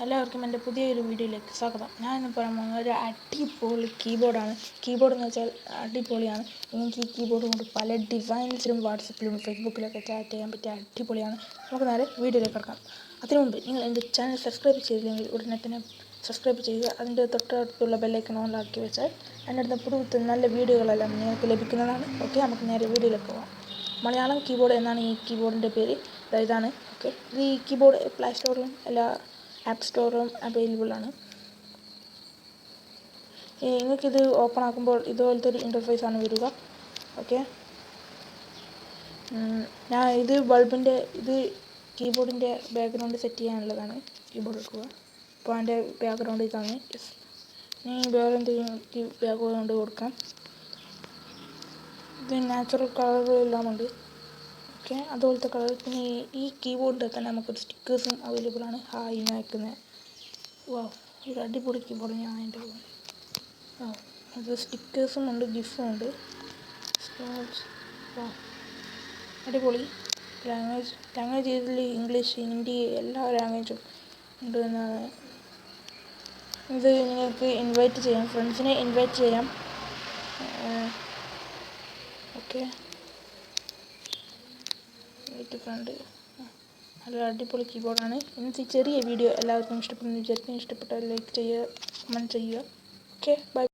എല്ലാവർക്കും എൻ്റെ പുതിയൊരു വീഡിയോയിലേക്ക് സ്വാഗതം. ഞാനിന്ന് പറയാൻ പോകുന്നത് ഒരു അടിപൊളി കീബോർഡാണ്. കീബോർഡ് എന്ന് വെച്ചാൽ അടിപൊളിയാണ്. എനിക്ക് ഈ കീബോർഡ് കൊണ്ട് പല ഡിസൈൻസിലും വാട്സപ്പിലും ഫേസ്ബുക്കിലൊക്കെ ചാറ്റ് ചെയ്യാൻ പറ്റിയ അടിപൊളിയാണ്. നമുക്ക് നേരെ വീഡിയോയിലേക്ക് കിടക്കാം. അതിനു മുമ്പ് നിങ്ങൾ എൻ്റെ ചാനൽ സബ്സ്ക്രൈബ് ചെയ്തില്ലെങ്കിൽ ഉടനെ തന്നെ സബ്സ്ക്രൈബ് ചെയ്യുക. അതിൻ്റെ തൊട്ടടുത്തുള്ള ബെല്ലൈക്കൺ ഓണാക്കി വെച്ചാൽ എൻ്റെ അടുത്ത പുതിയ നല്ല വീഡിയോകളെല്ലാം നിങ്ങൾക്ക് ലഭിക്കുന്നതാണ്. ഓക്കെ, നമുക്ക് നേരെ വീഡിയോയിലേക്ക് പോകാം. മലയാളം കീബോർഡ് എന്നാണ് ഈ കീബോർഡിൻ്റെ പേര്. ഇതാണ്. ഓക്കെ, ഈ കീബോർഡ് പ്ലേ സ്റ്റോറിലും എല്ലാ ആപ്പ് സ്റ്റോറും അവൈലബിൾ ആണ്. നിങ്ങൾക്കിത് ഓപ്പൺ ആക്കുമ്പോൾ ഇതുപോലത്തെ ഒരു ഇൻ്റർഫേസ് ആണ് വരിക. ഓക്കെ, ഞാൻ ഇത് ബൾബിൻ്റെ കീബോർഡിൻ്റെ ബാക്ക്ഗ്രൗണ്ട് സെറ്റ് ചെയ്യാനുള്ളതാണ്. കീബോർഡ് എടുക്കുക. അപ്പോൾ അതിൻ്റെ ബാക്ക്ഗ്രൗണ്ട് ഇതാണ്. ഇനി വേറെ എന്തെങ്കിലും ബാക്ക്ഗ്രൗണ്ട് കൊടുക്കാം. ഇത് നാച്ചുറൽ കളറെല്ലാം ഉണ്ട്. ഓക്കെ, അതുപോലത്തെ കളർ. പിന്നെ ഈ കീബോർഡിൽ തന്നെ നമുക്കൊരു സ്റ്റിക്കേഴ്സും അവൈലബിൾ ആണ്. ഹായ് അയക്കുന്നത്. വാ, ഒരു അടിപൊളി കീബോർഡ്. ഞാൻ അതിൻ്റെ അത് സ്റ്റിക്കേഴ്സും ഉണ്ട്, ഗിഫ്റ്റും ഉണ്ട്. വാ, അടിപൊളി. ലാംഗ്വേജ് ഇതിൽ ഇംഗ്ലീഷ്, ഹിന്ദി എല്ലാ ലാംഗ്വേജും ഉണ്ട് എന്നാണ്. ഇത് നിങ്ങൾക്ക് ഇൻവൈറ്റ് ചെയ്യാം, ഫ്രണ്ട്സിനെ ഇൻവൈറ്റ് ചെയ്യാം. Okay, friend. നല്ല അടിപൊളി കീബോർഡാണ്. ഇന്നത്തെ ചെറിയ വീഡിയോ എല്ലാവർക്കും ഇഷ്ടപ്പെടുന്നു വിചാരിക്കും. ഇഷ്ടപ്പെട്ടാൽ ലൈക്ക് ചെയ്യുക, കമൻറ്റ് ചെയ്യുക. Okay, by.